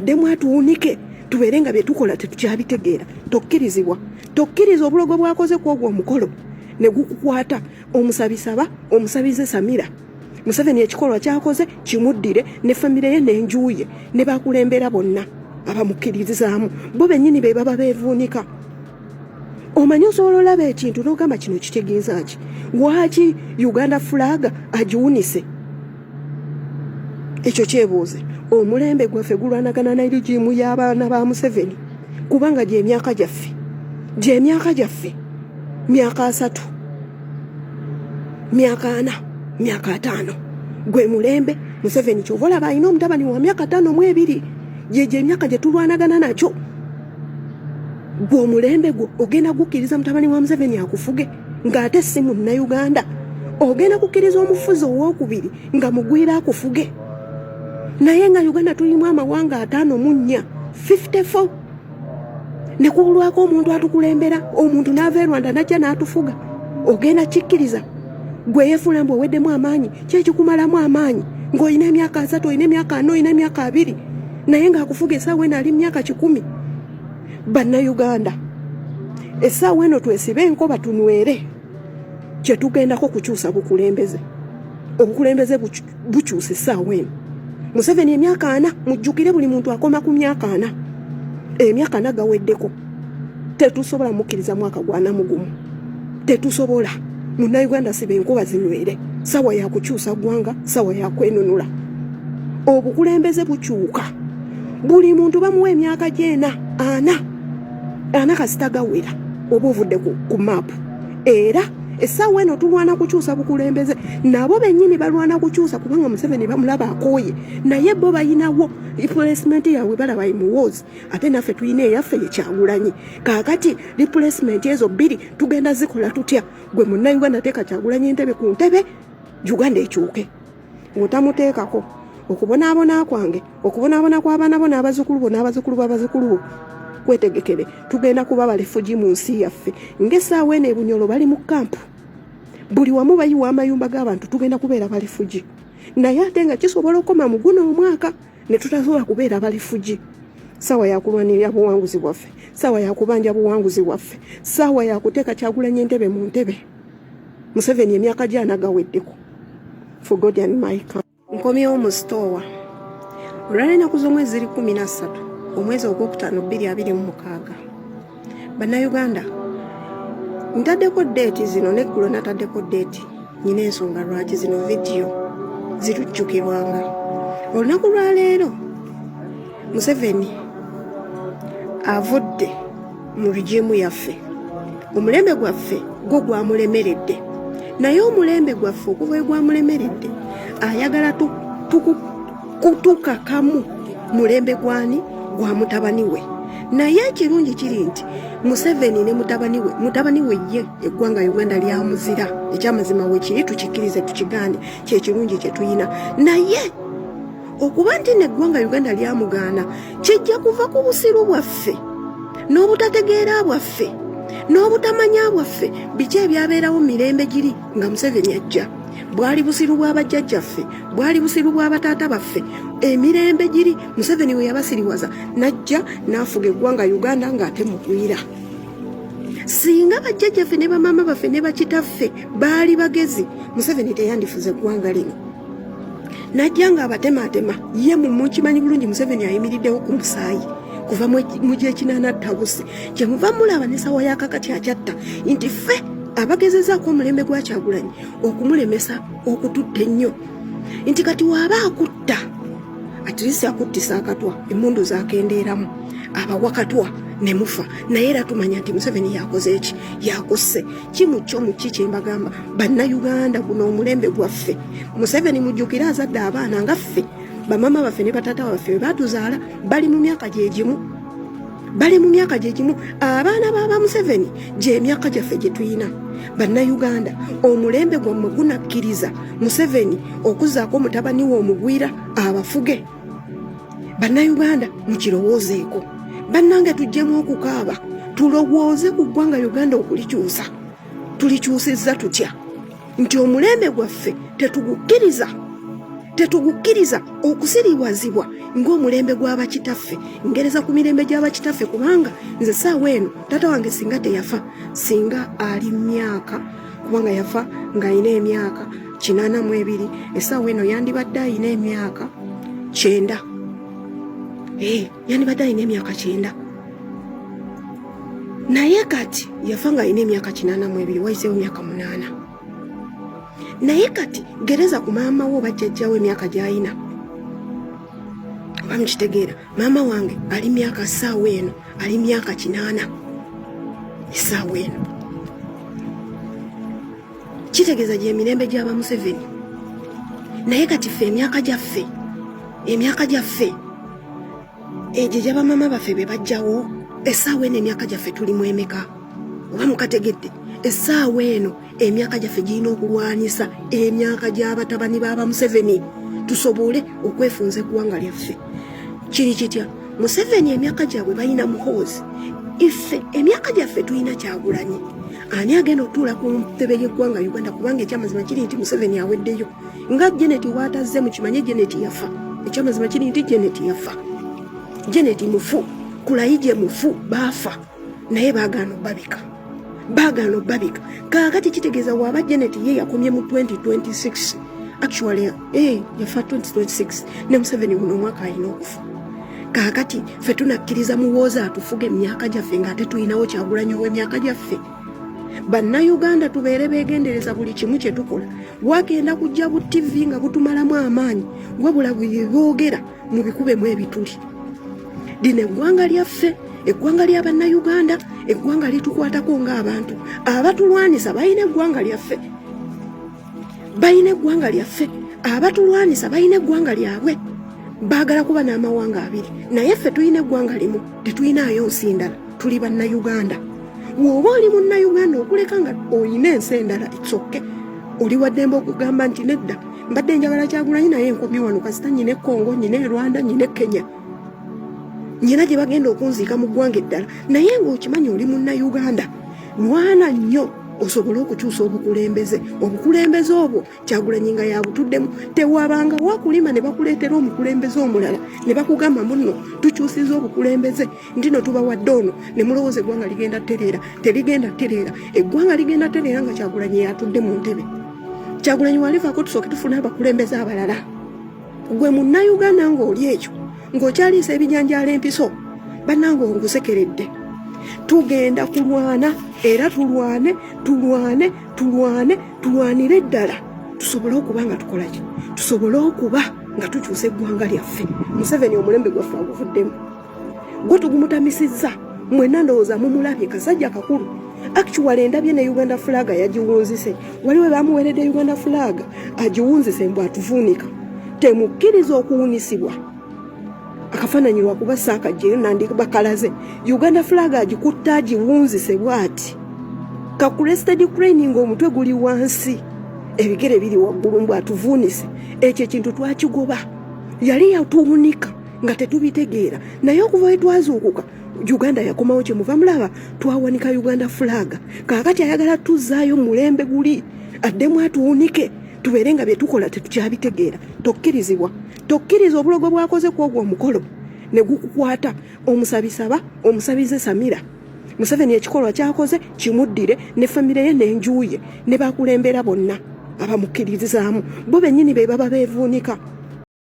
tuddemu atuwunike tubeere nga bye tukola tetukyabitegeera. Tokkiriza obulogo bwakoze ku ogwo omukolo ne gukukwata. Omusabisaba omusabize Samira Museveni ekikolwa kyakoze kimuddire ne famire ye n'enjuye ne bakulembera bonna abamukkiririzaamu bo bennyini be baba beevuunika. Omanyi osobola olaba ekintu n'ogamba kino kitegeeza ki? Lwaki Uganda flag agiwunise? Ekyo kyebuuze. Omulembe gwaffe gulwanagana na rigimu y'abaana ba Museveni kubanga gy'emyaka gyaffe myaka 3 myaka 4 myaka 5 gwe mulembe Museveni kyovola balina omutabani wa myaka 5 mu 2 gye emyaka gye tulwanagana nakyo. Gwe omulembe gwo ogenda gukkiriza mutabani wa Museveni akufuge ng'ate si Munnayuganda? Ogenda kukkiriza omufuzi owokubiri nga mugwira akufuge? Naye nga Uganda tulimu amawanga 54 ne kulwako omuntu atukulembera, omuntu n'ava e Rwanda najja n'atufuga. Ogenda kikkiriza? Gwe yeefula mbu oweddemu amaanyi, kyekikumalamu amaanyi ng'olina emyaka 3 olina emyaka 4 olina emyaka 2 naye ng'akufuga essaawa eno ali myaka 10. Bannayuganda, essaawa eno twesibe enkoba tunwere kye tugendako kukyusa bukulembeze. Obukulembeze bukyusa essaawa eno. Museveni emyaka 4 mujjukire buli muntu akoma ku myaka 4. Emyaka 4 gaweddeko. Tetusobola mukkiriza mwaka gwa 4 tetusobola. Munnayuganda sibe enkuba zinwere. Sawa ya kukyusa ggwanga, sawa ya kwenunula. Obukulembeze bukyuka. Buli muntu bamuwa emyaka gyena 4 kasita gawera oba ovudde ku maapu. Era essaawa eno tulwana kukyusa bukulembeze. Nabo bennyini balwana kukyusa kubanga Museveni bamulaba akooye. Naye bo bayinawo replacement yaabwe balaba imuwoozi. Ate naffe tuyina eyaffe ye Kyagulanyi. Kaakati replacement ezo 2 tugenda zikola tutya? Gwe Munnayuganda teeka Kyagulanyi entebe ku ntebe, Uganda ekyuke. Otamuteekako okubonaabona kwange, okubonaabona kw'abaana bo n'abazzukulu bo n'abazzukulu b'abazzukulu bo. Kwetegekere tugenda kuba balefugi mu nsi yaffe. Ng'essaawa eno e Bunyoro bali mu kampu. Buli wamu bayiwa amayumba g'abantu tugenda kubeera balefugi. Naye ate nga kisobola okukoma mu guno omwaka ne tutasobola kubeera balefugi. Sawa ya kulwanirira buwanguzi bwaffe, sawa ya kubanja buwanguzi bwaffe, sawa ya kuteeka Kyagulanyi entebe mu ntebe. Museveni emyaka gy'ana gaweddeko. For God and my country. Nkomyewo mu stowa. Olw'ennaku z'omwezi ziri 13 omwezi ogwokutaano 2026. Bannayuganda, ntaddeko deeti zino neggulo nataddeko deeti. Nyina ensonga lwaki zino vidiyo zitujjukirwanga. Olunaku lwa leero Museveni avudde mu rigimu yaffe. Omulembe gwaffe gwo gwamulemeredde. Naye omulembe gwaffe okuva we gwamulemeredde ayagala kutukakamu mulembe gwani gwa mutabani we. Naye ekirungi kiri nti Museveni ne mutabani we ye eggwanga Uganda lyamuzira. Ekyamazima we kiri tukikkirize tukigande kyekirungi kye tuyina. Naye okuba nti neggwanga Uganda lyamugaana kijja kuva ku busiru bwaffe n'obutategeera bwaffe n'obutamanya bwaffe biki ebyabeerawo mirembe giri nga Museveni ajja. Bwali busiru bw'abajjajjaffe, bwali busiru bw'abataata baffe. Emirembe giri Museveni we yabasiriwaza najja n'afuga eggwanga Uganda ng'ate mugwira. Singa bajjajjaffe ne bamama baffe ne bakitaffe baali bagezi, Museveni teyandifuza eggwanga lino. Najja ng'abatematema ye mukimanyi bulungi Museveni ayimiriddewo ku musaayi kuva mu gy'ekinaana ttabusi. Kye muva mulaba ne sawa ya kakati akyatta nti ffe abagezezaako omulembe gwa Kyagulanyi okumulemesa okututta ennyo nti kati waaba akutta atirisi akuttisa akatwa emmundu zakendeeramu abawakatwa ne mufa. Naye era tumanya nti Museveni yakoze eki yakosse kimukyo mu ki kyembagamba. Bannayuganda guno omulembe gwaffe Museveni mujjukire azadde abaana nga ffe bamama baffe ne bataata baffe be batuzaala bali mu myaka gyegimu. Abaana baba Museveni gy'emyaka gyaffe gye tuyina. Bannayuganda, omulembe gwammwe gunakkiriza Museveni okuzaako mutabani we omugwira abafuge. Bannayuganda mukirowoozeeko. Bannange tujjemu okukaaba tulowooze ku ggwanga Uganda okulikyusa. Tulikyusizza tutya? Nti omulembe gwaffe tetugukkiriza. tetugukiriza okusiriwazibwa ng'omulembe gw'abakitaffe ngereza ku mirembe gy'abakitaffe kubanga nze saawa eno taata wange singa teyafa singa ali myaka kubanga yafa ng'ayina emyaka 82 essaawa eno yandibadde ayina emyaka 9 yandibadde ayina emyaka 9 naye kati yafa ng'ayina emyaka 82 wayiseewo emyaka 8 naye kati gereza ku maama wo bajjajjawo emyaka gy'ayina oba mukitegeera maama wange ali myaka ssaawa eno ali myaka 8 essaawa eno kitegeeza gy'emirembe gy'aba Museveni naye kati ffe emyaka gyaffe egyo gy'abamama baffe be bajjawo essaawa eno emyaka gyaffe tulimu emeka oba mukategedde essaawa eno emyaka gyaffe girina okulwanyisa emyaka gy'abatabani b'aba Museveni tusobole okwefunza eggwanga lyaffe kiri kitya Museveni emyaka gyabwe balina muhoozi iffe emyaka gyaffe tulina Kyagulanyi ani agenda otuula ku ntebe y'eggwanga Uganda kubanga ekyamazima kiri nti Museveni aweddeyo nga Janet bw'atazze mukimanye Janet yafa ekyamazima kiri nti Janet yafa Janet mufu Kulayije mufu baafa naye baagaana obbabika kaakati kitegeeza waaba Janet ye yakomye mu 2026 actually yafa 2026 ne Museveni guno omwaka alina okufa kaakati ffe tunakkiriza muwooza atufuge emyaka gyaffe ng'ate tulinawo Kyagulanyi ow'emyaka gyaffe bannayuganda tubeere beegendereza buli kimu kye tukola wagenda kujja bu TV nga butumalamu amaanyi wabula bwe boogera mu bikubemu ebituli lino eggwanga lyaffe eggwanga ly'abannayuganda eggwanga litukwatako ng'abantu abatulwanisa balina eggwanga lyaffe abatulwanisa balina eggwanga lyabwe baagala kuba n'amawanga abiri naye ffe tulina eggwanga limu tetulinayo nsi ndala tuli bannayuganda woba oli munnayuganda okuleka nga olina ensi endala itsoke oli waddembe okugamba nti nedda mbadde njagala Kyagulanyi naye enkomye wano kasita nyina Congo nyina e Rwanda nyina Kenya nyina gye bagenda okunziika mu ggwanga eddala naye ng'okimanyi oli munnayuganda lwana nnyo osobole okukyusa obukulembeze obwo Kyagulanyi nga yabutuddemu tewabanga wakulima ne bakuleetera omukulembeze omulala ne bakugamba muno tukyusiza obukulembeze ndino tubawadde ono ne mulowooza eggwanga ligenda tereera terigenda tereera eggwanga ligenda tereera nga Kyagulanyi yatudde mu ntebe Kyagulanyi walivaako tusooke tufune abakulembeze abalala gwe munnayuganda ng'oli ekyo ng'okyaliisa ebijanjaalo empiso bannange ongusekeredde tugenda kulwana era tulwanire eddala tusobole okuba nga tukolaki tusobole okuba nga tukyusa eggwanga lyaffe Museveni omulembe gwaffe aguvuddemu gwe tugumutamisizza mwenna ndowooza mumulabye kasajja kakulu actually endabye ne Uganda flag yagiwunzise waliwe bamuweredde Uganda flag agiwunzise mbw atuvuunika temukkiriza okuwunisibwa akafaananyi lwakuba saakajjeyo nandibakalaze Uganda flag agikutta agiwunzise bw'ati kakurested crane ng'omutwe guli wansi ebigere biri waggulu mbw atuvuunise ekyo ekintu twakigoba yali yatuwunika nga tetubitegeera naye okuva we twazuukuka Uganda yakomawo kye muva mulaba twawanika Uganda flag kaakati ayagala tuzzaayo mulembe guli addemu atuwunike tubeere nga bye tukola tetukyabitegeera tokkiriza obulogo bwakoze ku ogwo omukolo ne gukukwata omusabisaba omusabize Samira Museveni ekikolwa kyakoze kimuddire ne famire ye n'enjuye ne bakulembera bonna abamukkirizaamu bo bennyini be baba beevuunika